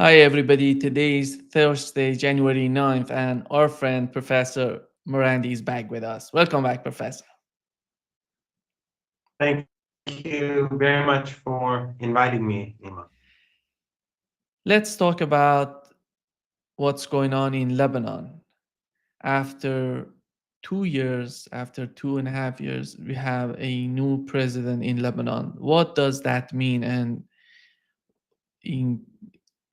Hi, everybody. Today is Thursday, January 9th, and our friend Professor Marandi is back with us. Welcome back, Professor. Thank you very much for inviting me, Nima. Let's talk about what's going on in Lebanon. After 2 years, after 2.5 years, we have a new president in Lebanon. What does that mean, and in,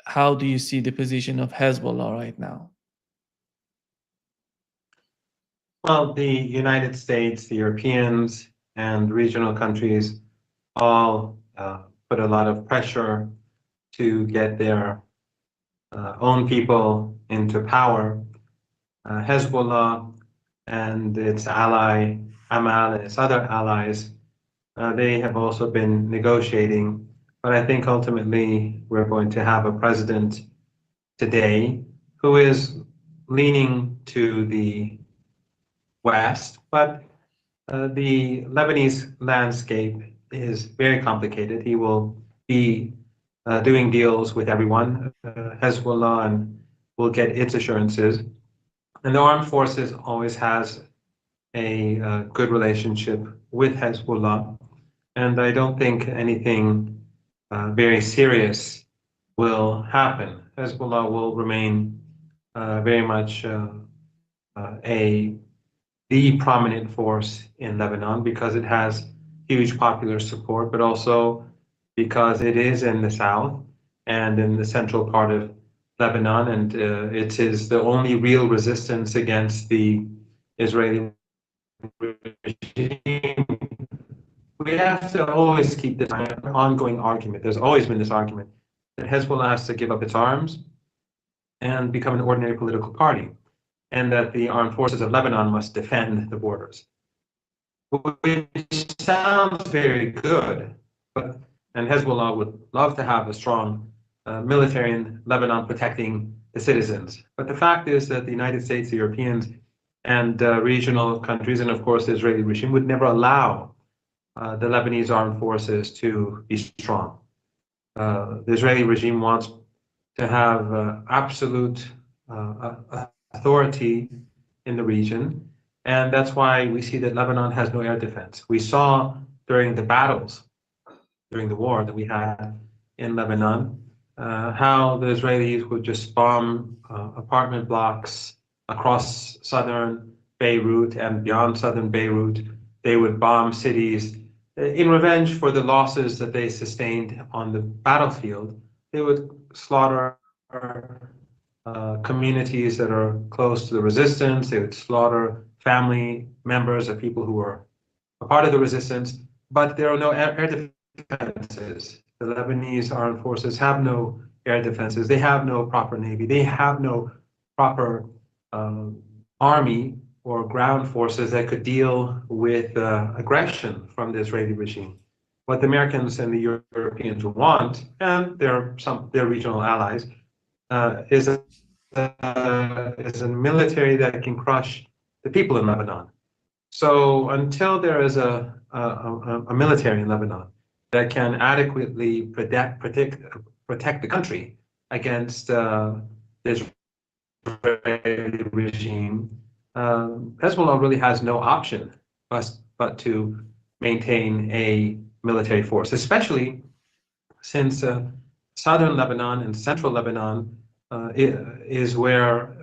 how do you see the position of Hezbollah right now? Well, the United States, the Europeans, and regional countries all put a lot of pressure to get their own people into power. Hezbollah and its ally Amal and its other allies, they have also been negotiating. But I think ultimately we're going to have a president today who is leaning to the West, but the Lebanese landscape is very complicated. He will be doing deals with everyone, Hezbollah, and will get its assurances. And the armed forces always has a good relationship with Hezbollah, and I don't think anything very serious will happen. Hezbollah will remain very much a the prominent force in Lebanon because it has huge popular support, but also because it is in the south and in the central part of Lebanon, and it is the only real resistance against the Israeli regime. We have to always keep this ongoing argument. There's always been this argument that Hezbollah has to give up its arms and become an ordinary political party, and that the armed forces of Lebanon must defend the borders, which sounds very good, but and Hezbollah would love to have a strong military in Lebanon protecting the citizens. But the fact is that the United States, the Europeans, and regional countries, and of course the Israeli regime, would never allow the Lebanese armed forces to be strong. The Israeli regime wants to have absolute authority in the region, and that's why we see that Lebanon has no air defense. We saw during the battles, during the war that we had in Lebanon, how the Israelis would just bomb apartment blocks across southern Beirut and beyond southern Beirut. They would bomb cities in revenge for the losses that they sustained on the battlefield. They would slaughter communities that are close to the resistance. They would slaughter family members of people who were a part of the resistance. But there are no air defenses. The Lebanese armed forces have no air defenses. They have no proper navy. They have no proper army or ground forces that could deal with aggression from the Israeli regime. What the Americans and the Europeans want, and their regional allies, is a military that can crush the people in Lebanon. So until there is a military in Lebanon that can adequately protect the country against the Israeli regime, Hezbollah really has no option but to maintain a military force, especially since southern Lebanon and central Lebanon is where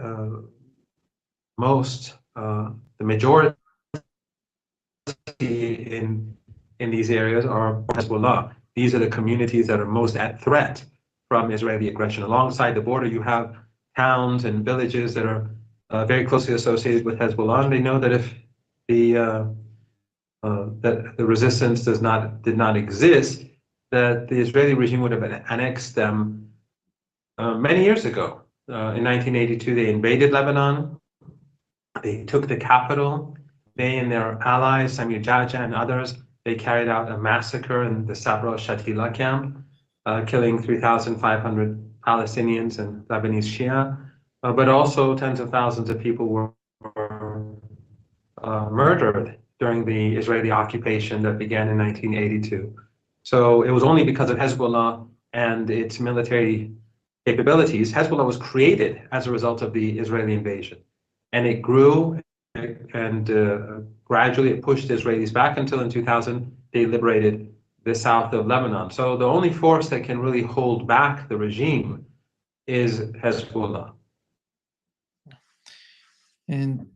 the majority in these areas are Hezbollah. These are the communities that are most at threat from Israeli aggression. Alongside the border, you have towns and villages that are very closely associated with Hezbollah, and they know that if that the resistance did not exist, that the Israeli regime would have annexed them many years ago. In 1982, they invaded Lebanon. They took the capital. They and their allies, Sami Jaja and others, they carried out a massacre in the Sabra Shatila camp, killing 3,500 Palestinians and Lebanese Shia, but also tens of thousands of people were murdered during the Israeli occupation that began in 1982. So it was only because of Hezbollah and its military capabilities. Hezbollah was created as a result of the Israeli invasion, and it grew and gradually it pushed the Israelis back until in 2000 they liberated the south of Lebanon. So the only force that can really hold back the regime is Hezbollah. And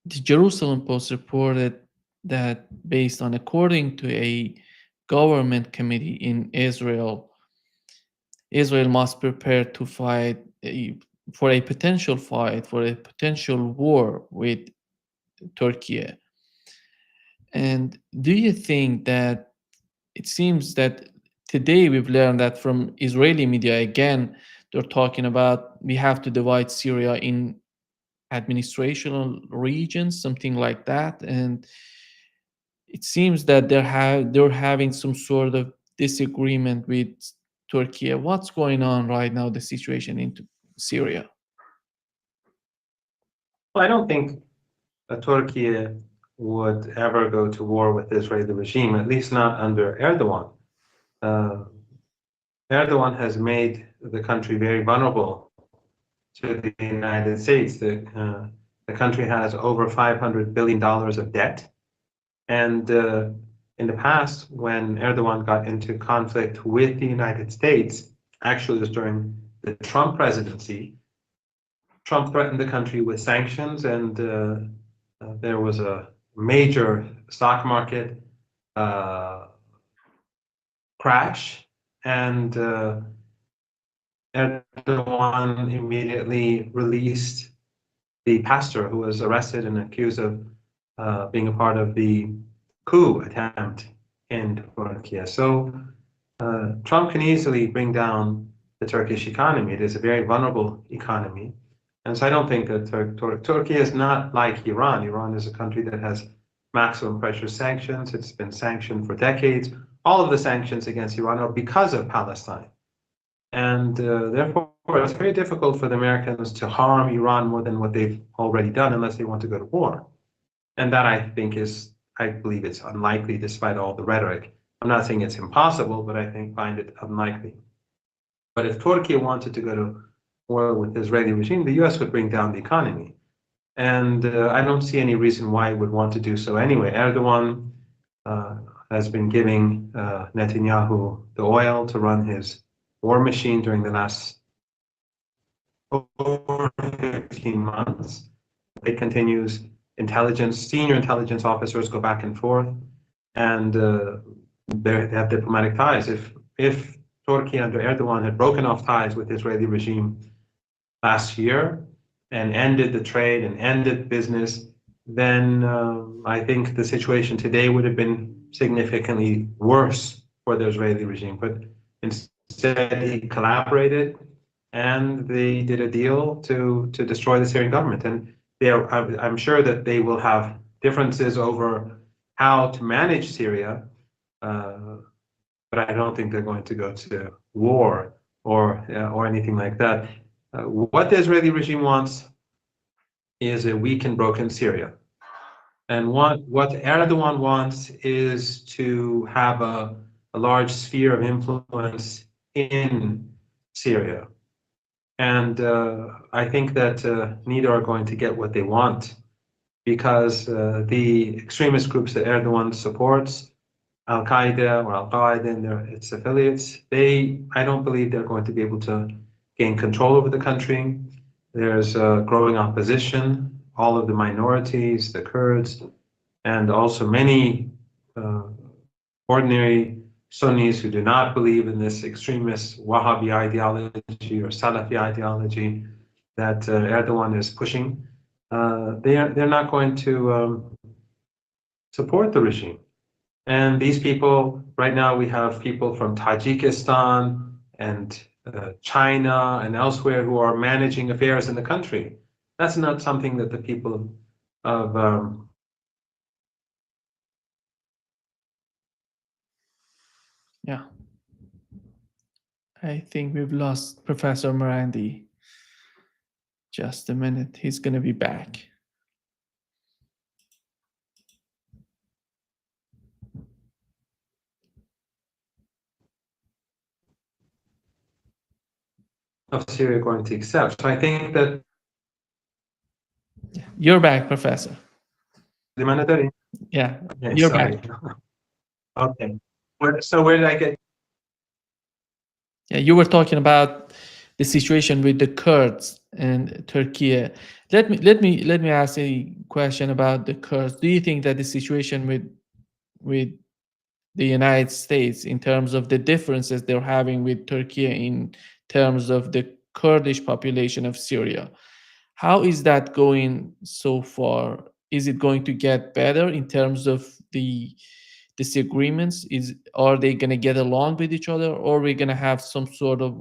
the Jerusalem Post reported that based on according to a government committee in Israel, Israel must prepare to fight for a potential fight, for a potential war with Turkey. And do you think that it seems that today we've learned that from Israeli media again, they're talking about we have to divide Syria in administrational regions, something like that, and it seems that they're having some sort of disagreement with Turkey. What's going on right now? The situation in Syria. Well, I don't think Turkey would ever go to war with the Israeli regime, at least not under Erdogan. Uh, Erdogan has made the country very vulnerable to the United States. The country has over $500 billion of debt. And in the past, when Erdogan got into conflict with the United States, actually it was during the Trump presidency, Trump threatened the country with sanctions, and there was a major stock market crash, and Erdogan immediately released the pastor who was arrested and accused of being a part of the coup attempt in Turkey. So Trump can easily bring down the Turkish economy. It is a very vulnerable economy. And so I don't think that Turkey is not like Iran. Iran is a country that has maximum pressure sanctions. It's been sanctioned for decades. All of the sanctions against Iran are because of Palestine. And therefore, it's very difficult for the Americans to harm Iran more than what they've already done unless they want to go to war. And that I believe it's unlikely despite all the rhetoric. I'm not saying it's impossible, but I find it unlikely. But if Turkey wanted to go to war with the Israeli regime, the US would bring down the economy. And I don't see any reason why it would want to do so anyway. Erdogan has been giving Netanyahu the oil to run his war machine during the last over 15 months. It continues. Senior intelligence officers go back and forth, and they have diplomatic ties. If Turkey under Erdogan had broken off ties with the Israeli regime last year and ended the trade and ended business, then I think the situation today would have been significantly worse for the Israeli regime. But instead, he collaborated and they did a deal to destroy the Syrian government. And I'm sure that they will have differences over how to manage Syria, but I don't think they're going to go to war or anything like that. What the Israeli regime wants is a weak and broken Syria. And what Erdogan wants is to have a large sphere of influence in Syria. And I think that neither are going to get what they want because the extremist groups that Erdogan supports, Al Qaeda or Al Qaeda and its affiliates, I don't believe they're going to be able to gain control over the country. There's growing opposition, all of the minorities, the Kurds, and also many ordinary Sunnis who do not believe in this extremist Wahhabi ideology or Salafi ideology that Erdogan is pushing. They're not going to support the regime. And these people, right now, we have people from Tajikistan and China and elsewhere who are managing affairs in the country. That's not something that the people of Yeah, I think we've lost Professor Marandi. Just a minute, he's gonna be back. of Syria going to accept? So I think that You're back, Professor. the mandatory. Yeah, Yeah, you're back. sorry. Okay. So where did I get? Yeah, you were talking about the situation with the Kurds and Turkey. Let me ask a question about the Kurds. Do you think that the situation with the United States in terms of the differences they're having with Turkey in terms of the Kurdish population of Syria, how is that going so far? Is it going to get better in terms of the disagreements? Are they going to get along with each other, or are we going to have some sort of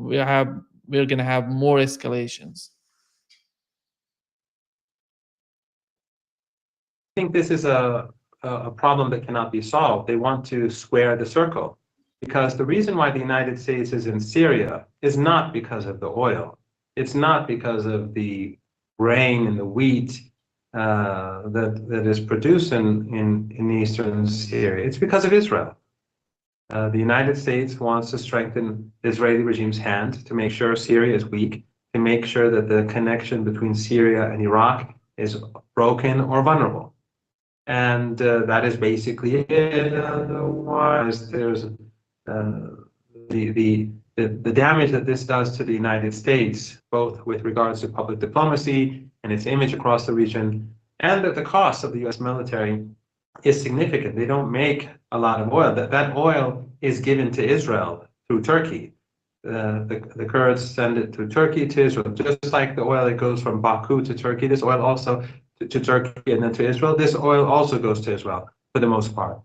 we're going to have more escalations? I think this is a problem that cannot be solved. They want to square the circle because the reason why the United States is in Syria is not because of the oil. It's not because of the grain and the wheat that is produced in eastern Syria. It's because of Israel. The United States wants to strengthen the Israeli regime's hand to make sure Syria is weak, to make sure that the connection between Syria and Iraq is broken or vulnerable. And that is basically it. Otherwise, there's the damage that this does to the United States, both with regards to public diplomacy and its image across the region, and that the cost of the U.S. military is significant. They don't make a lot of oil. That oil is given to Israel through Turkey. The Kurds send it through Turkey to Israel, just like the oil that goes from Baku to Turkey. This oil also to Turkey and then to Israel. This oil also goes to Israel for the most part.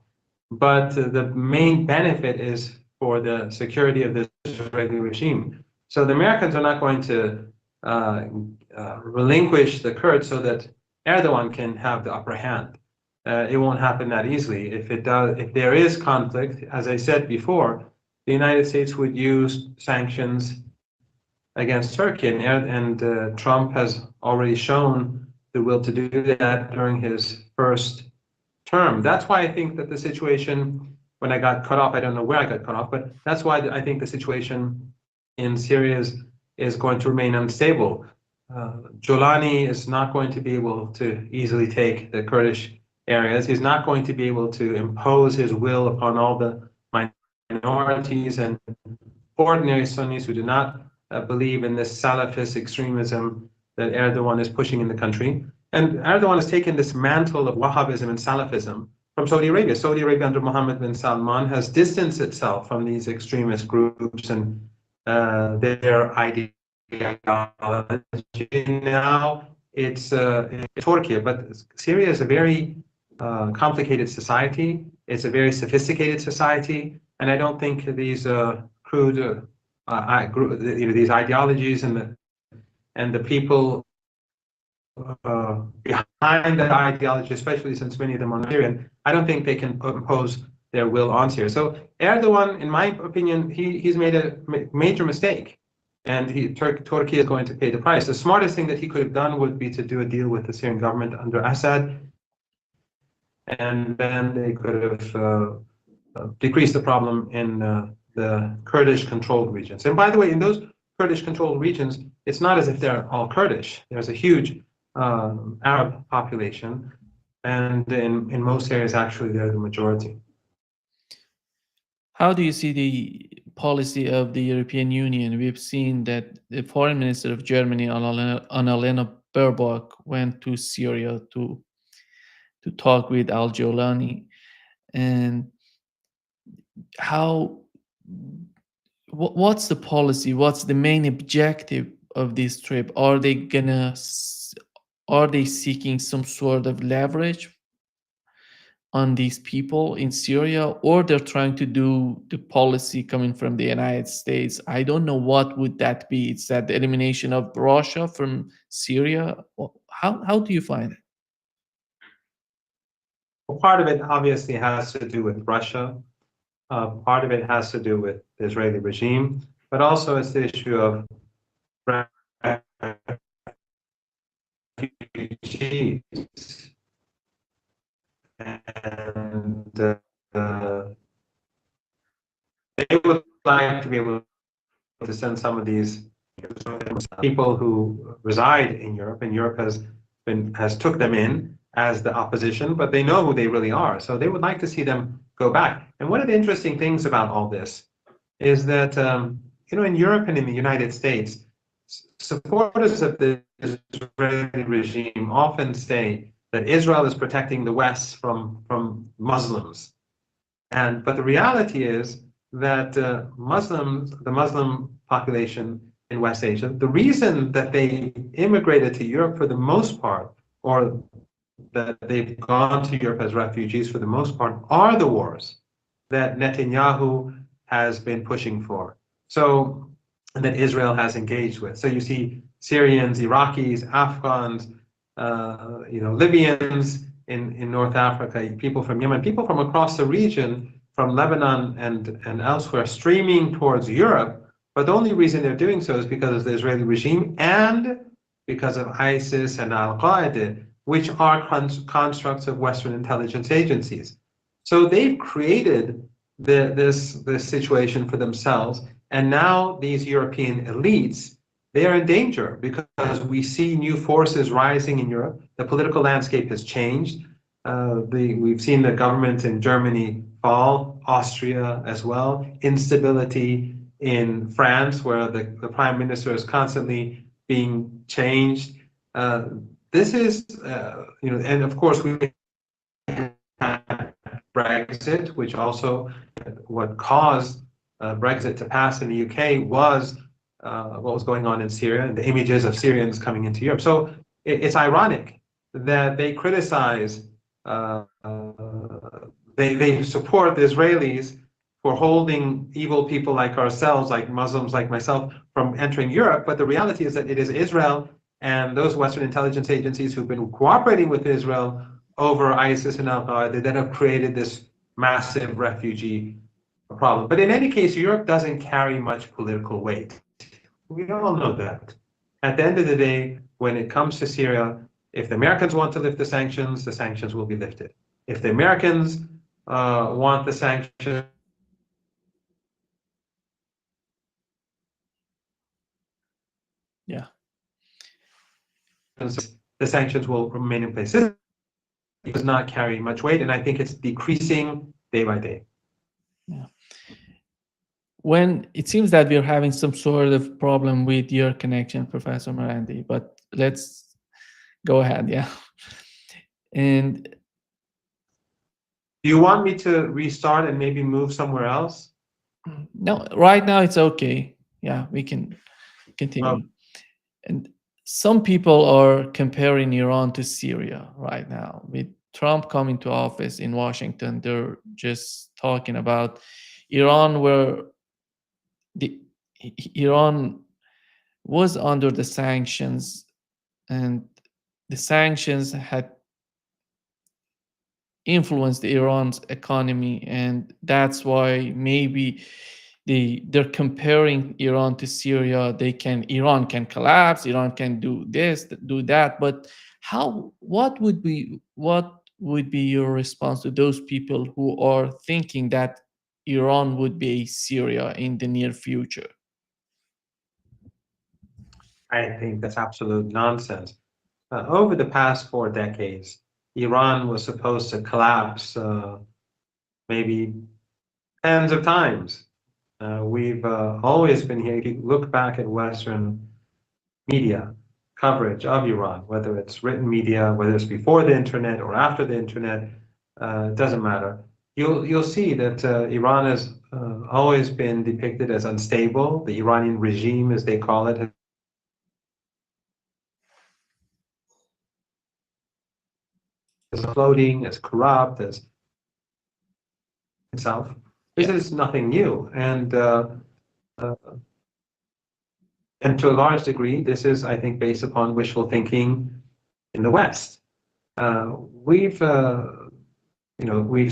But the main benefit is for the security of the Israeli regime. So the Americans are not going to relinquish the Kurds so that Erdogan can have the upper hand. It won't happen that easily. If it does, if there is conflict, as I said before, the United States would use sanctions against Turkey, and Trump has already shown the will to do that during his first term. That's why I think that the situation, when I got cut off, I don't know where I got cut off, but that's why I think the situation in Syria is going to remain unstable. Jolani is not going to be able to easily take the Kurdish areas. He's not going to be able to impose his will upon all the minorities and ordinary Sunnis who do not believe in this Salafist extremism that Erdogan is pushing in the country. And Erdogan has taken this mantle of Wahhabism and Salafism from Saudi Arabia. Saudi Arabia under Mohammed bin Salman has distanced itself from these extremist groups and their ideology. Now it's Turkey, but Syria is a very complicated society. It's a very sophisticated society, and I don't think these crude these ideologies and the people behind that ideology, especially since many of them are Syrian, I don't think they can impose their will on Syria. So Erdogan, in my opinion, he's made a major mistake, and Turkey is going to pay the price. The smartest thing that he could have done would be to do a deal with the Syrian government under Assad, and then they could have decreased the problem in the Kurdish-controlled regions. And by the way, in those Kurdish-controlled regions, it's not as if they're all Kurdish. There's a huge Arab population, and in most areas, actually, they're the majority. How do you see the policy of the European Union? We've seen that the foreign minister of Germany, Annalena Baerbock, went to Syria to talk with al-Jolani. And how what's the policy? What's the main objective of this trip? Are they seeking some sort of leverage on these people in Syria, or they're trying to do the policy coming from the United States? I don't know what would that be. It's that the elimination of Russia from Syria. How do you find it? Well, part of it obviously has to do with Russia. Part of it has to do with the Israeli regime, but also it's the issue of refugees. And they would like to be able to send some of these people who reside in Europe, and Europe has took them in as the opposition, but they know who they really are. So they would like to see them go back. And one of the interesting things about all this is that in Europe and in the United States, supporters of the Israeli regime often say that Israel is protecting the West from Muslims. But the reality is that the Muslim population in West Asia, the reason that they immigrated to Europe for the most part, or that they've gone to Europe as refugees for the most part, are the wars that Netanyahu has been pushing for. So, and that Israel has engaged with. So you see Syrians, Iraqis, Afghans, Libyans in North Africa, people from Yemen, people from across the region, from Lebanon and elsewhere, streaming towards Europe. But the only reason they're doing so is because of the Israeli regime and because of ISIS and Al-Qaeda, which are constructs of Western intelligence agencies. So they've created this situation for themselves, and now these European elites, they are in danger because we see new forces rising in Europe. The political landscape has changed. We've seen the government in Germany fall, Austria as well, instability in France, where the prime minister is constantly being changed. This is, and of course we had Brexit, which also what caused Brexit to pass in the UK was what was going on in Syria and the images of Syrians coming into Europe. So it's ironic that they criticize, they support the Israelis for holding evil people like ourselves, like Muslims like myself, from entering Europe. But the reality is that it is Israel and those Western intelligence agencies who've been cooperating with Israel over ISIS and Al-Qaeda that have created this massive refugee problem. But in any case, Europe doesn't carry much political weight. We all know that. At the end of the day, when it comes to Syria, if the Americans want to lift the sanctions will be lifted. If the Americans want the sanctions, Yeah. the sanctions will remain in place. It does not carry much weight, and I think it's decreasing day by day. Yeah. When it seems that we're having some sort of problem with your connection, Professor Marandi, but let's go ahead. Yeah. And do you want me to restart and maybe move somewhere else? no, right now it's okay. Yeah, we can continue. And some people are comparing Iran to Syria right now. With Trump coming to office in Washington, they're just talking about Iran, where Iran was under the sanctions, and the sanctions had influenced Iran's economy, and that's why maybe they're comparing Iran to Syria. Iran can collapse, Iran can do this, do that. But what would be your response to those people who are thinking that Iran would be Syria in the near future? I think that's absolute nonsense. Over the past 4 decades, Iran was supposed to collapse maybe tens of times. We've always been here. If you look back at Western media coverage of Iran, whether it's written media, whether it's before the internet or after the internet, it doesn't matter. You'll see that Iran has always been depicted as unstable. The Iranian regime, as they call it, as floating, as corrupt, as itself. This is nothing new, and to a large degree, this is, I think, based upon wishful thinking in the West. We've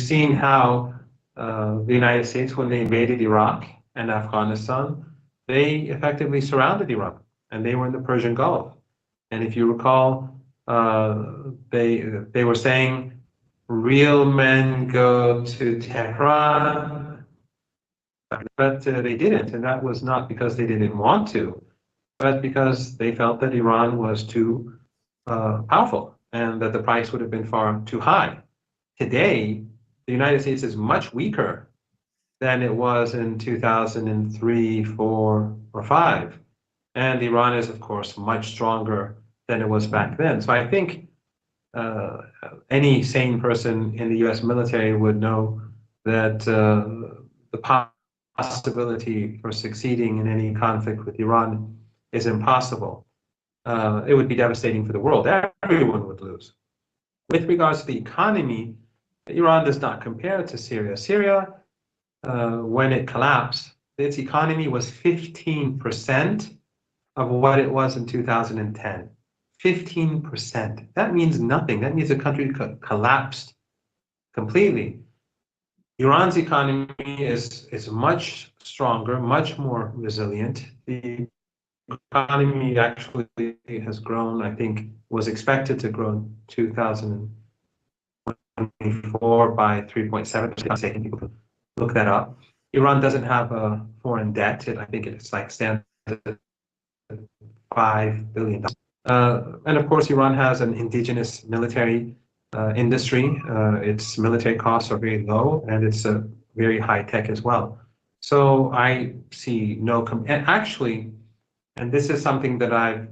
seen how the United States, when they invaded Iraq and Afghanistan, they effectively surrounded Iraq, and they were in the Persian Gulf. And if you recall, they were saying, real men go to Tehran, but they didn't, and that was not because they didn't want to. but because they felt that Iran was too powerful and that the price would have been far too high. Today, the United States is much weaker than it was in 2003, 4, or 5. And Iran is, of course, much stronger than it was back then. So I think uh, any sane person in the US military would know that the possibility for succeeding in any conflict with Iran is impossible. It would be devastating for the world. Everyone would lose. With regards to the economy, Iran does not compare to Syria. Syria, when it collapsed, its economy was 15% of what it was in 2010. 15%. That means nothing. That means the country collapsed completely. Iran's economy is much stronger, much more resilient. The economy actually has grown, I think, was expected to grow in 2024 by 3.7%. I think people can look that up. Iran doesn't have a foreign debt. I think it's like stands at $5 billion. And of course, Iran has an indigenous military industry. Its military costs are very low, and it's very high tech as well. So I see no and actually, and this is something that I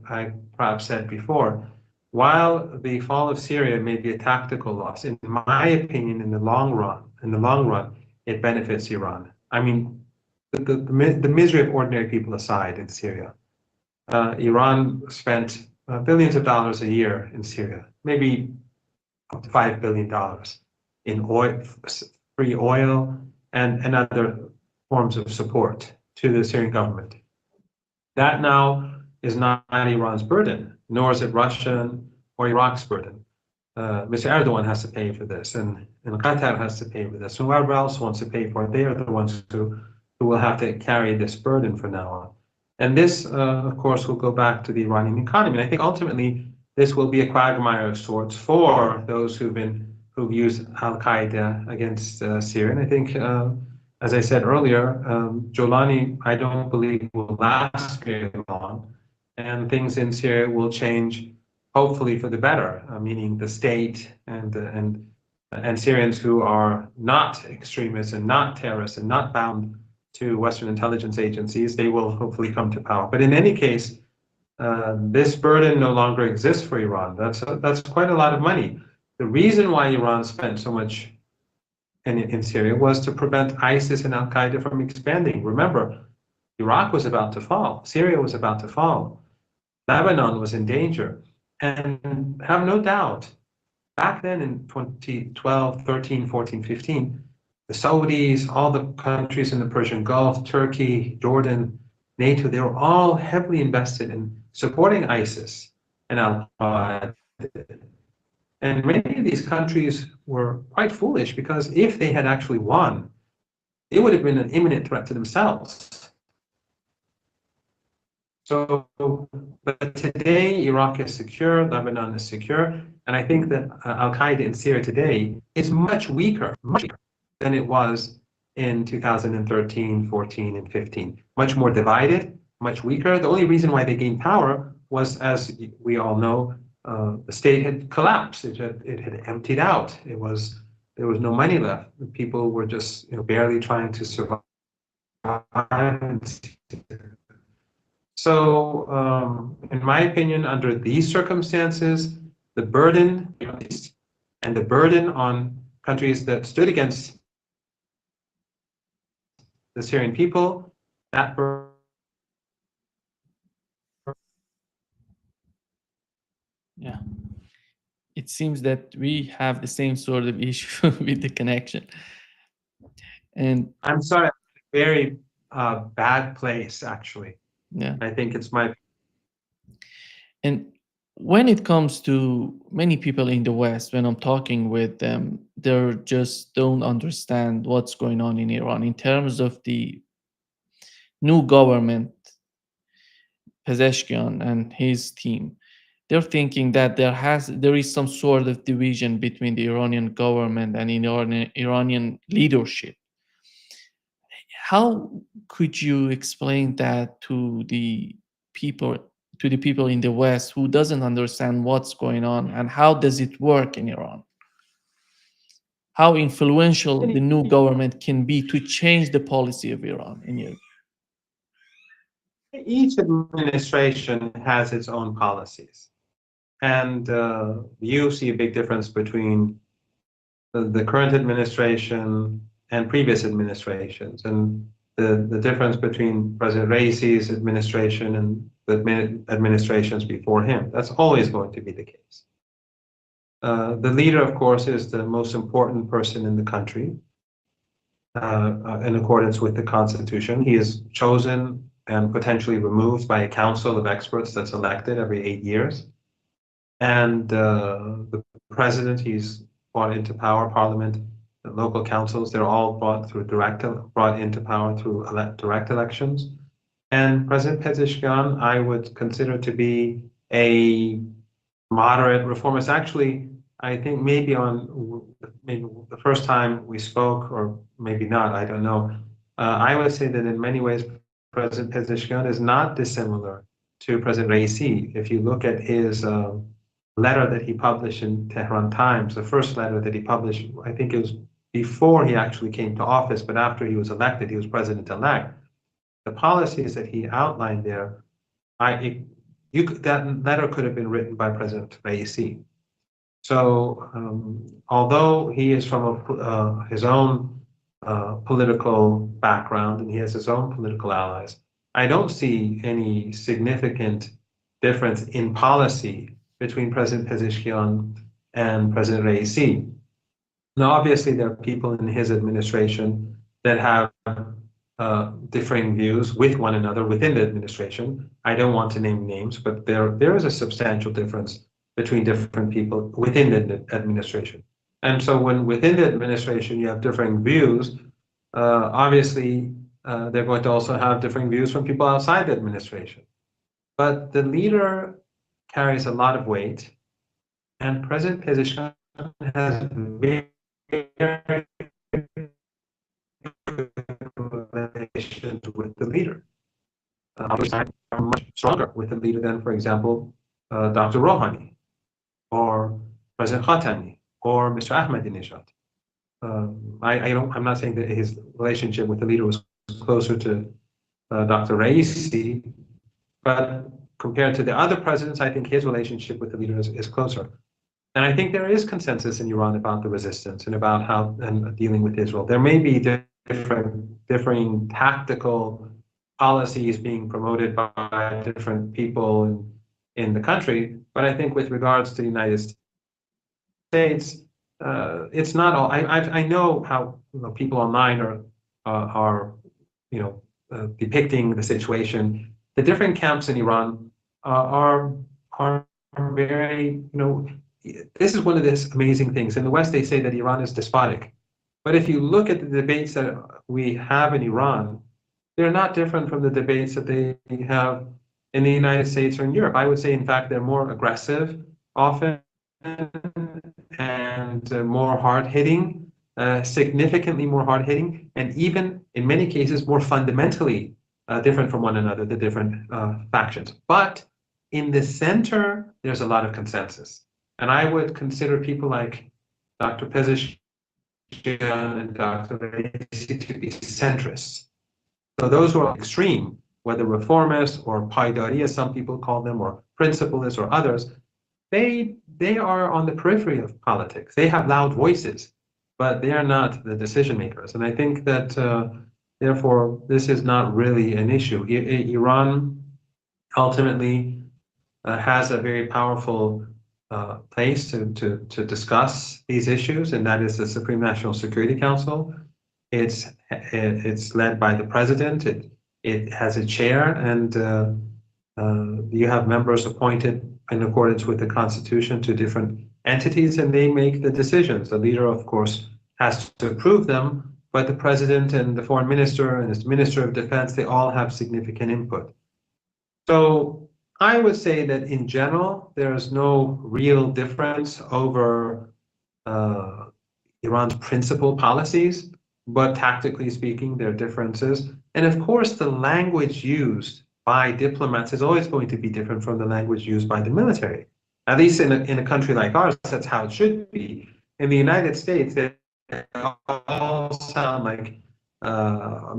perhaps said before. While the fall of Syria may be a tactical loss, in my opinion, in the long run, it benefits Iran. I mean, the misery of ordinary people aside in Syria, Iran spent billions of dollars a year in Syria, maybe up to $5 billion in oil, free oil, and other forms of support to the Syrian government. That now is not Iran's burden, nor is it Russian or Iraq's burden. Mr. Erdogan has to pay for this, and Qatar has to pay for this. Whoever else wants to pay for it, they are the ones who will have to carry this burden from now on. And this, of course, will go back to the Iranian economy. And I think ultimately this will be a quagmire of sorts for those who've used Al Qaeda against Syria. And I think, as I said earlier, Jolani, I don't believe will last very long, and things in Syria will change, hopefully for the better. Meaning the state and Syrians who are not extremists and not terrorists and not bound to Western intelligence agencies, they will hopefully come to power. But in any case, this burden no longer exists for Iran. That's quite a lot of money. The reason why Iran spent so much in Syria was to prevent ISIS and Al Qaeda from expanding. Remember, Iraq was about to fall, Syria was about to fall, Lebanon was in danger. And have no doubt, back then in 2012, 13, 14, 15, the Saudis, all the countries in the Persian Gulf, Turkey, Jordan, NATO, they were all heavily invested in supporting ISIS and Al Qaeda. And many of these countries were quite foolish because if they had actually won, it would have been an imminent threat to themselves. So, but today Iraq is secure, Lebanon is secure, and I think that Al Qaeda in Syria today is much weaker than it was in 2013, 14, and 15. Much more divided, much weaker. The only reason why they gained power was, as we all know, the state had collapsed. It had emptied out. There was no money left. People were just barely trying to survive. So, in my opinion, under these circumstances, the burden and the burden on countries that stood against the Syrian people, that burden. Yeah. It seems that we have the same sort of issue with the connection. And I'm sorry, very bad place, actually. yeah. I think it's my. And when it comes to many people in the West, when I'm talking with them, they just don't understand what's going on in Iran in terms of the new government, Pezeshkian and his team. They're thinking that there is some sort of division between the Iranian government and Iranian leadership. How could you explain that to the people to the people in the West who doesn't understand what's going on and how does it work in Iran? How influential the new government can be to change the policy of Iran in your. Each administration has its own policies. And you see a big difference between the current administration and previous administrations. And the difference between President Raisi's administration and the administrations before him. That's always going to be the case. The leader, of course, is the most important person in the country in accordance with the Constitution. He is chosen and potentially removed by a council of experts that's elected every 8 years. And the president, he's brought into power, parliament, the local councils, they're all brought into power through direct elections. And President Pezeshkian, I would consider to be a moderate reformist. Actually, I think maybe the first time we spoke, or maybe not, I don't know. I would say that in many ways, President Pezeshkian is not dissimilar to President Raisi. If you look at his letter that he published in Tehran Times, the first letter that he published, I think it was before he actually came to office, but after he was elected, he was president-elect. The policies that he outlined there, that letter could have been written by President Raisi. So although he is from his own political background and he has his own political allies, I don't see any significant difference in policy between President Pezeshkian and President Raisi. Now, obviously, there are people in his administration that have differing views with one another within the administration. I don't want to name names, but there is a substantial difference between different people within the administration. And so when within the administration you have differing views, obviously they're going to also have differing views from people outside the administration. But the leader carries a lot of weight, and President Pezeshkian has very good relations with the leader. I'm much stronger with the leader than, for example, Dr. Rouhani, or President Khatami, or Mr. Ahmadinejad. I'm not saying that his relationship with the leader was closer to Dr. Raisi, but compared to the other presidents, I think his relationship with the leader is closer. And I think there is consensus in Iran about the resistance and about how and dealing with Israel. There may be differing tactical policies being promoted by different people in the country, but I think with regards to the United States, it's not all. I know how people online are depicting the situation. The different camps in Iran are very, this is one of the amazing things. In the West, they say that Iran is despotic. But if you look at the debates that we have in Iran, they're not different from the debates that they have in the United States or in Europe. I would say, in fact, they're more aggressive often and more hard-hitting, significantly more hard-hitting, and even in many cases more fundamentally different from one another, the different factions. But in the center, there's a lot of consensus. And I would consider people like Dr. Pezeshkian and Dr. Raisi to be centrists. So those who are extreme, whether reformists or Paidari, as some people call them, or principalists or others, they are on the periphery of politics. They have loud voices, but they are not the decision makers. And I think that therefore this is not really an issue. Iran ultimately has a very powerful place to discuss these issues, and that is the Supreme National Security Council. It's led by the president. It has a chair, and you have members appointed in accordance with the Constitution to different entities, and they make the decisions. The leader, of course, has to approve them, but the president and the foreign minister and his minister of defense, they all have significant input. So I would say that in general, there is no real difference over Iran's principal policies, but tactically speaking, there are differences. And of course, the language used by diplomats is always going to be different from the language used by the military. At least in a country like ours, that's how it should be. In the United States, they all sound like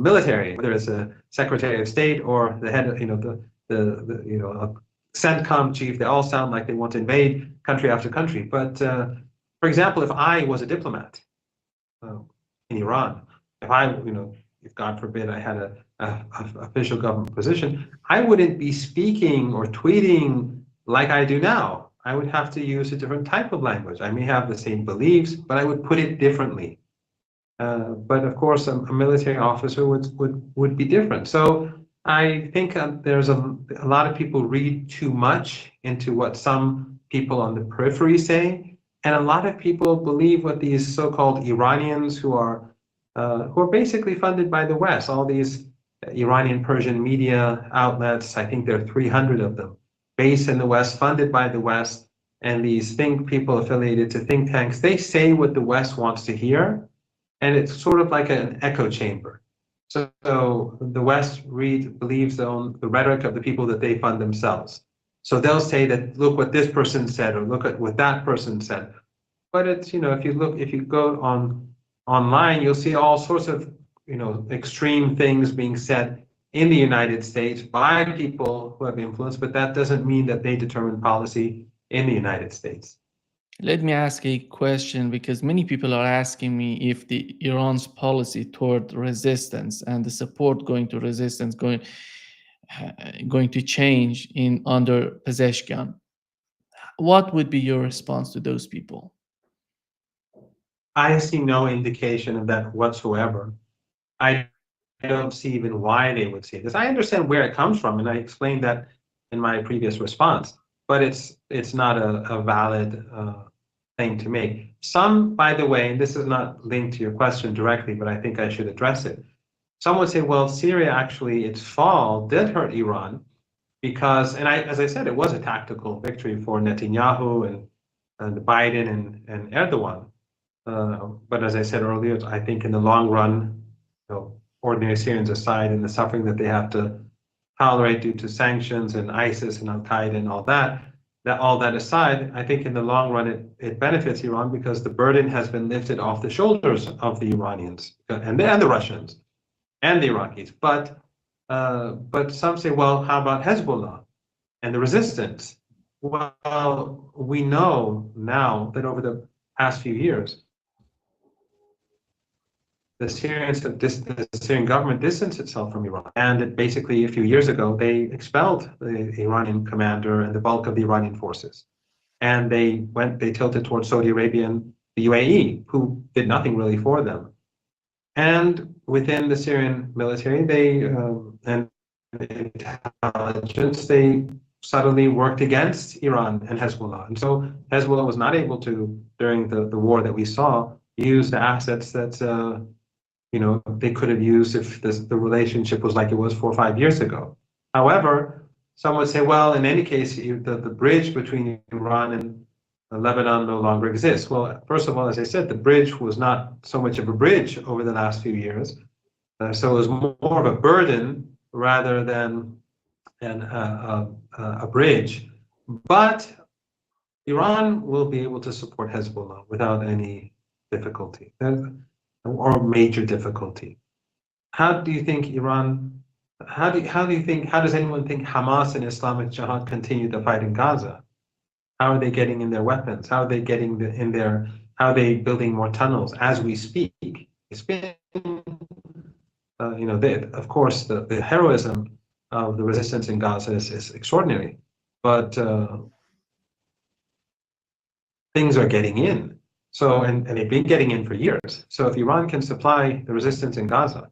military, whether it's a Secretary of State or the head of, a CENTCOM chief. They all sound like they want to invade country after country. But for example, if I was a diplomat uh, in Iran, if I, if God forbid I had a official government position, I wouldn't be speaking or tweeting like I do now. I would have to use a different type of language. I may have the same beliefs, but I would put it differently. But of course, a military officer would be different. So I think there's a lot of people read too much into what some people on the periphery say, and a lot of people believe what these so-called Iranians who are basically funded by the West, all these Iranian Persian media outlets. I think there are 300 of them, based in the West, funded by the West, and these people affiliated to think tanks. They say what the West wants to hear, and it's sort of like an echo chamber. So the West believes the rhetoric of the people that they fund themselves. So they'll say that, look what this person said, or look at what that person said. But it's, if you go online, you'll see all sorts of, extreme things being said in the United States by people who have influence, but that doesn't mean that they determine policy in the United States. Let me ask a question, because many people are asking me if the Iran's policy toward resistance and the support going to resistance going to change under Pezeshkian. What would be your response to those people? I see no indication of that whatsoever. I don't see even why they would say this. I understand where it comes from, and I explained that in my previous response, but it's not a valid thing to make. Some, by the way, and this is not linked to your question directly, but I think I should address it. Some would say, well, Syria actually, its fall did hurt Iran because, as I said, it was a tactical victory for Netanyahu and Biden and Erdogan. But as I said earlier, I think in the long run, ordinary Syrians aside, and the suffering that they have to tolerate due to sanctions and ISIS and Al Qaeda and all that aside, I think in the long run it benefits Iran because the burden has been lifted off the shoulders of the Iranians and the Russians and the Iraqis. But some say, well, how about Hezbollah and the resistance? Well, we know now that over the past few years, the Syrian government distanced itself from Iran. And basically, a few years ago, they expelled the Iranian commander and the bulk of the Iranian forces. And they tilted towards Saudi Arabia and the UAE, who did nothing really for them. And within the Syrian military, and intelligence, they subtly worked against Iran and Hezbollah. And so Hezbollah was not able to, during the war that we saw, use the assets that they could have used if the relationship was like it was 4 or 5 years ago. However, some would say, well, in any case, the bridge between Iran and Lebanon no longer exists. Well, first of all, as I said, the bridge was not so much of a bridge over the last few years. So it was more of a burden rather than a bridge. But Iran will be able to support Hezbollah without any difficulty or major difficulty. How do you think Iran? How does anyone think Hamas and Islamic Jihad continue to fight in Gaza? How are they getting in their weapons? How are they getting how are they building more tunnels as we speak? It's been, of course, the heroism of the resistance in Gaza is extraordinary, but things are getting in. So, and they've been getting in for years. So if Iran can supply the resistance in Gaza,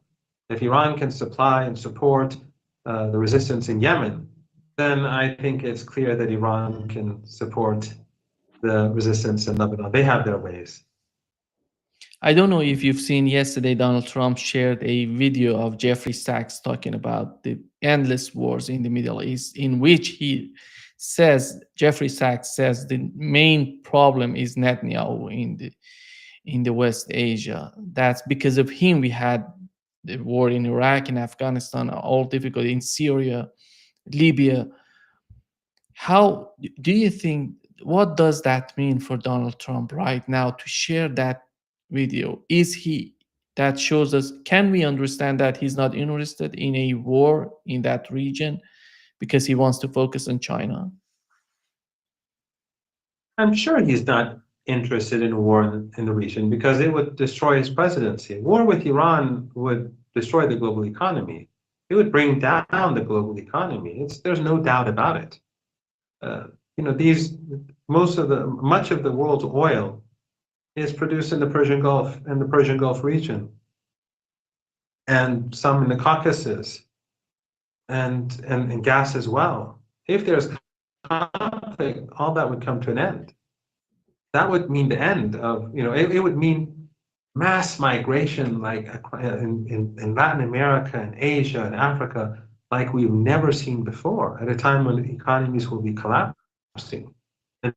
if Iran can supply and support the resistance in Yemen, then I think it's clear that Iran can support the resistance in Lebanon. They have their ways. I don't know if you've seen yesterday, Donald Trump shared a video of Jeffrey Sachs talking about the endless wars in the Middle East, in which Jeffrey Sachs says the main problem is Netanyahu in the West Asia. That's because of him we had the war in Iraq and Afghanistan, all difficult in Syria. Libya. How do you think, what does that mean for Donald Trump right now to share that video? Is he, that shows us, can we understand that he's not interested in a war in that region because he wants to focus on China? I'm sure he's not interested in a war in the region because it would destroy his presidency. War with Iran would destroy the global economy. It would bring down the global economy. There's no doubt about it. You know, much of the world's oil is produced in the Persian Gulf and the Persian Gulf region, and some in the Caucasus, and gas as well. If there's conflict, all that would come to an end. That would mean the end of, you know, it would mean mass migration like in Latin America and Asia and Africa like we've never seen before at a time when economies will be collapsing. And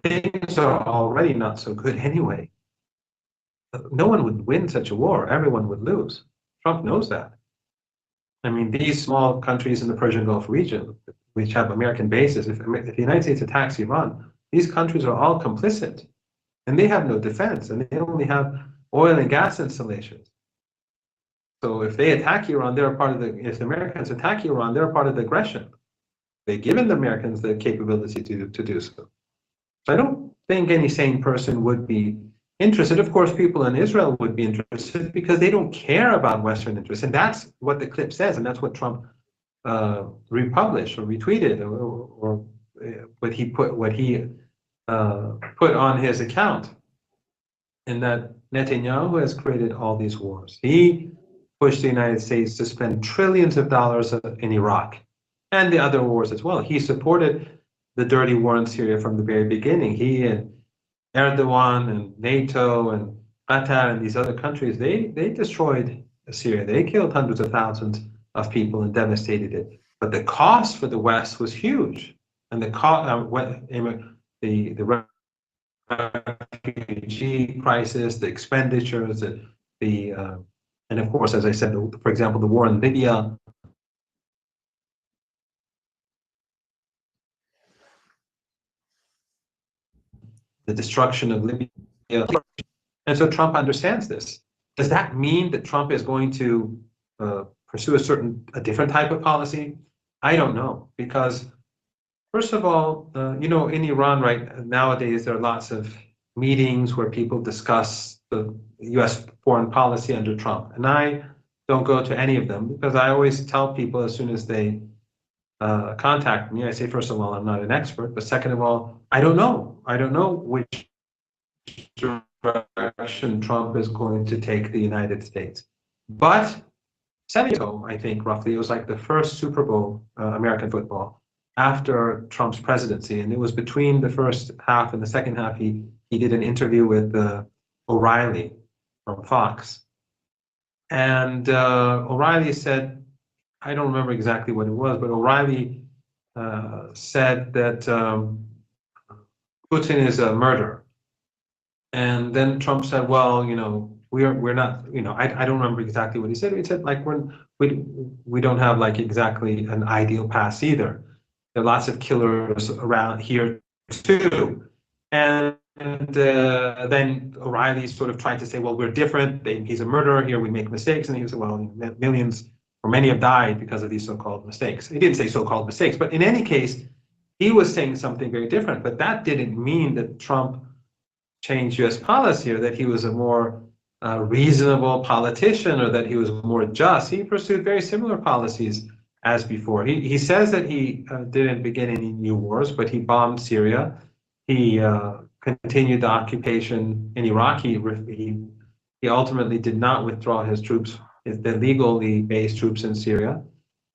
things are already not so good anyway. No one would win such a war. Everyone would lose. Trump knows that. I mean, these small countries in the Persian Gulf region, which have American bases, if the United States attacks Iran, these countries are all complicit. And they have no defense, and they only have oil and gas installations. So if they attack Iran, they're a part of if the Americans attack Iran, they're a part of the aggression. They've given the Americans the capability to do so. So I don't think any sane person would be interested. Of course, people in Israel would be interested because they don't care about Western interests. And that's what the clip says, and that's what Trump republished or retweeted, or what he put on his account. And that Netanyahu has created all these wars. He pushed the United States to spend trillions of dollars in Iraq and the other wars as well. He supported the dirty war in Syria from the very beginning. He and Erdogan and NATO and Qatar and these other countries, they destroyed Syria. They killed hundreds of thousands of people and devastated it. But the cost for the West was huge. And the refugee crisis, the expenditures, and of course, as I said, for example, the war in Libya. The destruction of Libya. And so Trump understands this. Does that mean that Trump is going to pursue a different type of policy? I don't know, because first of all, you know, in Iran right nowadays, there are lots of meetings where people discuss the US foreign policy under Trump. And I don't go to any of them because I always tell people as soon as they contact me, I say, first of all, I'm not an expert, but second of all, I don't know. I don't know which direction Trump is going to take the United States. But 7 years ago, I think roughly, it was like the first Super Bowl, American football, after Trump's presidency. And it was between the first half and the second half, he did an interview with O'Reilly from Fox. And O'Reilly said, I don't remember exactly what it was, but O'Reilly said that Putin is a murderer. And then Trump said, well, you know, we're not, you know, I don't remember exactly what he said. He said, like, we don't have like exactly an ideal past either. There are lots of killers around here too. And then O'Reilly sort of tried to say, well, we're different. He's a murderer. Here we make mistakes. And he said, well, millions or many have died because of these so-called mistakes. He didn't say so-called mistakes, but in any case, he was saying something very different. But that didn't mean that Trump changed U.S. policy or that he was a more reasonable politician or that he was more just. He pursued very similar policies as before. He says that he didn't begin any new wars, but he bombed Syria. He continued the occupation in Iraq. He ultimately did not withdraw his troops, the legally based troops in Syria.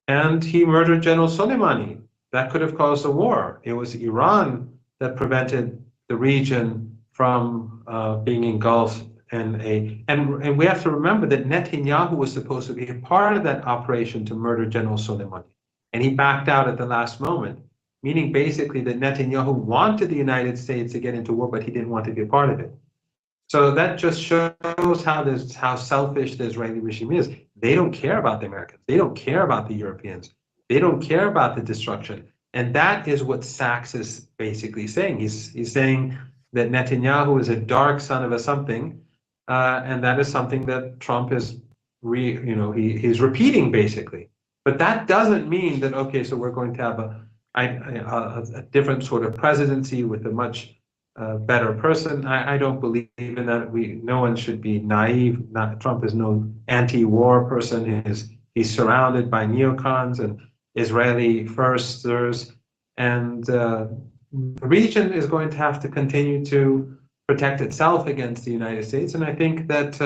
And he murdered General Soleimani. That could have caused a war. It was Iran that prevented the region from being engulfed in and we have to remember that Netanyahu was supposed to be a part of that operation to murder General Soleimani. And he backed out at the last moment, meaning basically that Netanyahu wanted the United States to get into war, but he didn't want to be a part of it. So that just shows how selfish the Israeli regime is. They don't care about the Americans. They don't care about the Europeans. They don't care about the destruction. And that is what Sachs is basically saying. He's saying that Netanyahu is a dark son of a something, and that is something that Trump is he's repeating basically. But that doesn't mean that, okay, so we're going to have a different sort of presidency with a much better person. I don't believe in that. No one should be naive. Trump is no anti-war person. He's surrounded by neocons and Israeli firsters, and the region is going to have to continue to protect itself against the United States. And I think that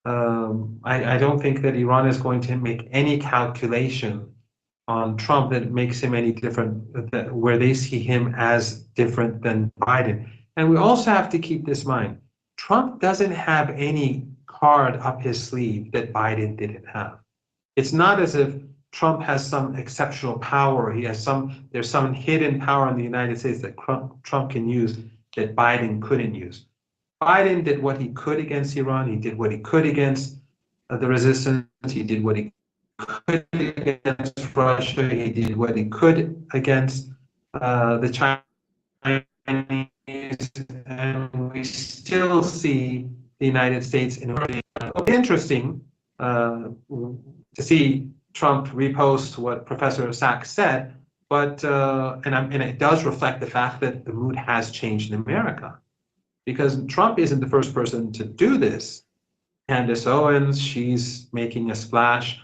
I don't think that Iran is going to make any calculation on Trump that makes him any different, where they see him as different than Biden. And we also have to keep this in mind. Trump doesn't have any card up his sleeve that Biden didn't have. It's not as if Trump has some exceptional power. There's some hidden power in the United States that Trump can use that Biden couldn't use. Biden did what he could against Iran. He did what he could against the resistance. He did what he could against Russia. He did what he could against the Chinese. And we still see the United States in a interesting to see Trump repost what Professor Sachs said, but and it does reflect the fact that the mood has changed in America, because Trump isn't the first person to do this. Candace Owens, she's making a splash,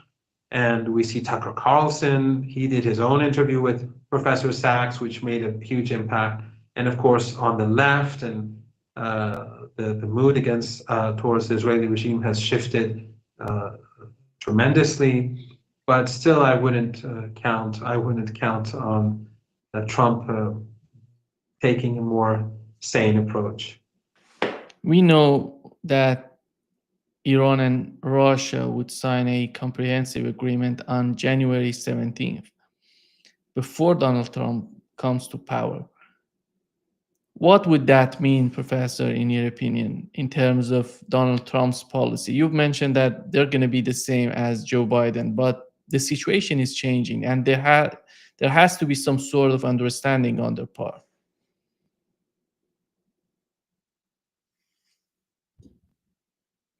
and we see Tucker Carlson. He did his own interview with Professor Sachs, which made a huge impact. And of course, on the left, and the mood against towards the Israeli regime has shifted tremendously, but still, I wouldn't count on Trump taking a more sane approach. We know that Iran and Russia would sign a comprehensive agreement on January 17th, before Donald Trump comes to power. What would that mean, Professor, in your opinion, in terms of Donald Trump's policy? You've mentioned that they're going to be the same as Joe Biden, but the situation is changing, and there has to be some sort of understanding on their part.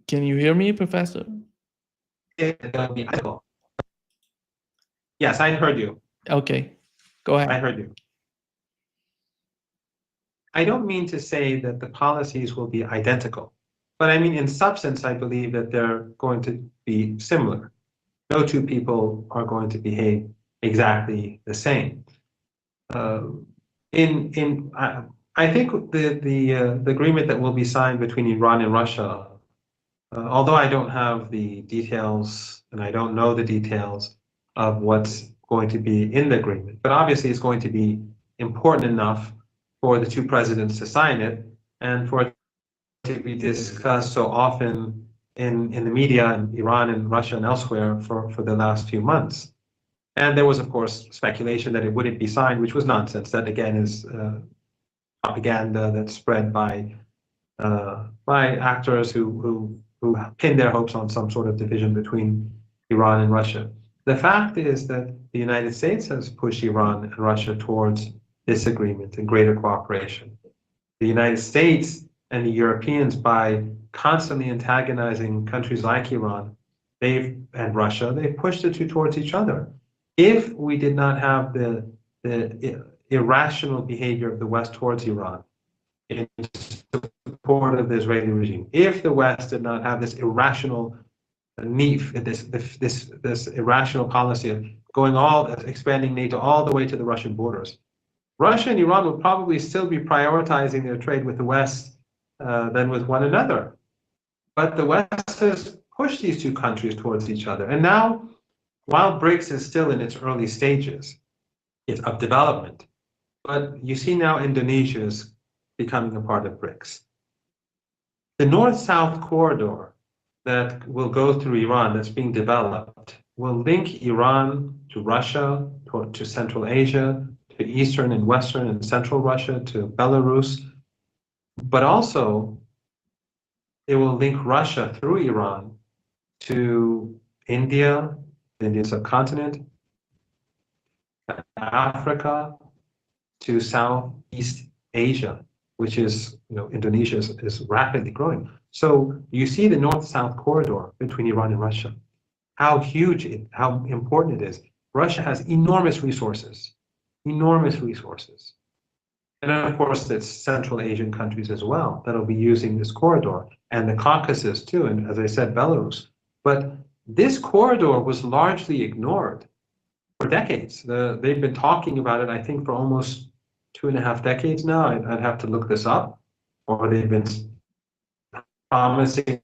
Can you hear me, Professor? Yes, I heard you. Okay, go ahead. I heard you. I don't mean to say that the policies will be identical, but I mean, in substance, I believe that they're going to be similar. No two people are going to behave exactly the same. I think the agreement that will be signed between Iran and Russia, although I don't have the details and I don't know the details of what's going to be in the agreement, but obviously it's going to be important enough for the two presidents to sign it and for it to be discussed so often in the media in Iran and Russia and elsewhere for the last few months. And there was, of course, speculation that it wouldn't be signed, which was nonsense. That again is propaganda that's spread by actors who pin their hopes on some sort of division between Iran and Russia. The fact is that the United States has pushed Iran and Russia towards this agreement and greater cooperation. The United States and the Europeans, by constantly antagonizing countries like Iran and Russia, they've pushed the two towards each other. If we did not have the irrational behavior of the West towards Iran in support of the Israeli regime, if the West did not have this irrational this irrational policy of expanding NATO all the way to the Russian borders, Russia and Iran would probably still be prioritizing their trade with the West than with one another. But the West has pushed these two countries towards each other. And now, while BRICS is still in its early stages of development, but you see now Indonesia is becoming a part of BRICS. The North-South corridor that will go through Iran, that's being developed, will link Iran to Russia, to Central Asia, to Eastern and Western and Central Russia, to Belarus, but also it will link Russia through Iran to India, the Indian subcontinent, Africa to Southeast Asia, which is, Indonesia is rapidly growing. So you see the north-south corridor between Iran and Russia, how huge how important it is. Russia has enormous resources, enormous resources. And then, of course, it's Central Asian countries as well that'll be using this corridor, and the Caucasus too, and as I said, Belarus. But this corridor was largely ignored for decades. They've been talking about it, I think, for almost 2.5 decades now. I'd have to look this up, or they've been promising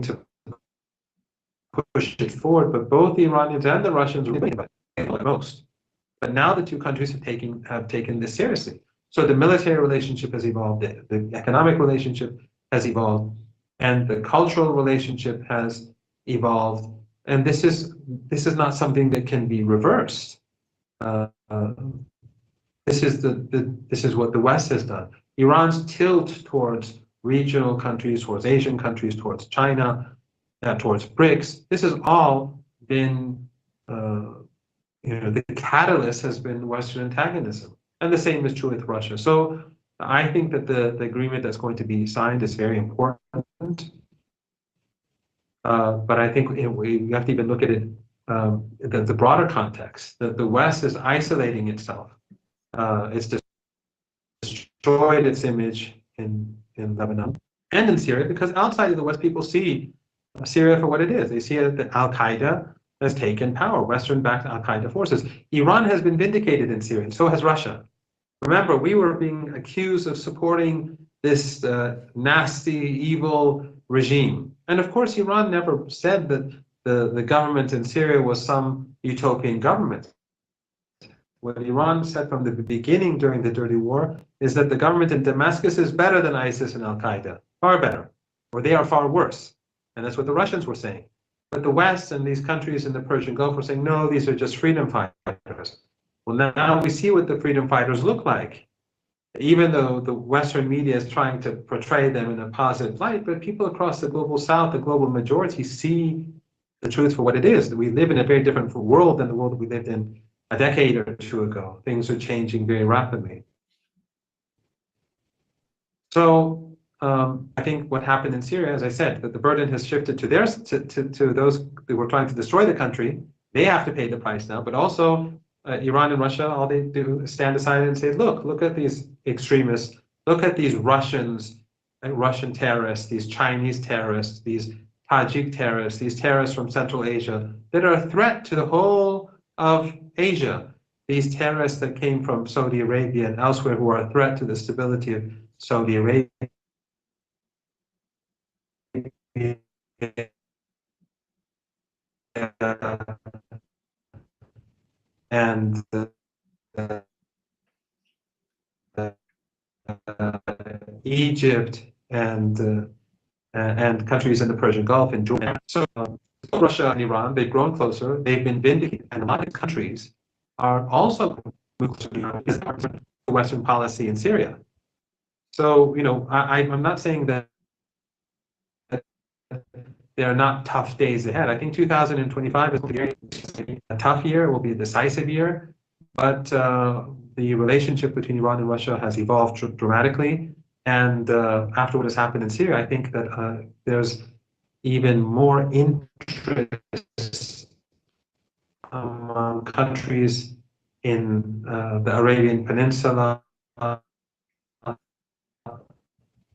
to push it forward. But both the Iranians and the Russians were about it most. But now the two countries have taken this seriously. So the military relationship has evolved, the economic relationship has evolved, and the cultural relationship has evolved. And this is not something that can be reversed. This is what the West has done. Iran's tilt towards regional countries, towards Asian countries, towards China, towards BRICS. This has all been, the catalyst has been Western antagonism. And the same is true with Russia. So I think that the agreement that's going to be signed is very important. But I think we have to even look at it, the broader context, that the West is isolating itself. It's destroyed its image in Lebanon and in Syria, because outside of the West, people see Syria for what it is. They see that Al-Qaeda has taken power, Western-backed Al-Qaeda forces. Iran has been vindicated in Syria, and so has Russia. Remember, we were being accused of supporting this nasty, evil regime. And of course, Iran never said that the government in Syria was some utopian government. What Iran said from the beginning during the Dirty War is that the government in Damascus is better than ISIS and Al-Qaeda, far better, or they are far worse. And that's what the Russians were saying. But the West and these countries in the Persian Gulf were saying, no, these are just freedom fighters. Well, now we see what the freedom fighters look like, even though the Western media is trying to portray them in a positive light, but people across the global South, the global majority, see the truth for what it is. That we live in a very different world than the world that we lived in a decade or two ago. Things are changing very rapidly. So I think what happened in Syria, as I said, that the burden has shifted to those who were trying to destroy the country. They have to pay the price now, but also Iran and Russia, all they do is stand aside and say, look at these extremists, look at these Russians, Russian terrorists, these Chinese terrorists, these Tajik terrorists, these terrorists from Central Asia that are a threat to the whole of Asia. These terrorists that came from Saudi Arabia and elsewhere who are a threat to the stability of Saudi Arabia. And Egypt and countries in the Persian Gulf and Jordan. So Russia and Iran, they've grown closer. They've been vindicated, and a lot of countries are also the Western policy in Syria. So I'm not saying that there are not tough days ahead. I think 2025 is a tough year. It will be a decisive year, but the relationship between Iran and Russia has evolved dramatically. And after what has happened in Syria, I think that there's even more interest among countries in the Arabian Peninsula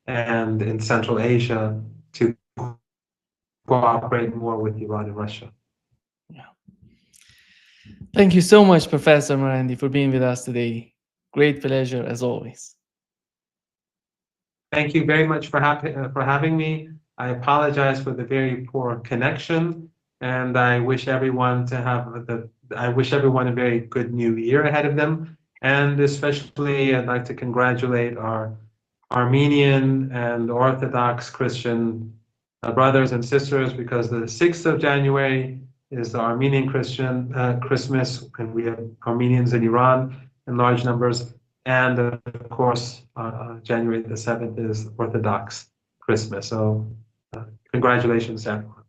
and in Central Asia to cooperate more with Iran and Russia. Yeah. Thank you so much, Professor Marandi, for being with us today. Great pleasure as always. Thank you very much for having me. I apologize for the very poor connection, and I wish everyone a very good new year ahead of them. And especially, I'd like to congratulate our Armenian and Orthodox Christian brothers and sisters, because the 6th of January is the Armenian Christian Christmas, and we have Armenians in Iran in large numbers. And of course, January the 7th is Orthodox Christmas. So congratulations to everyone.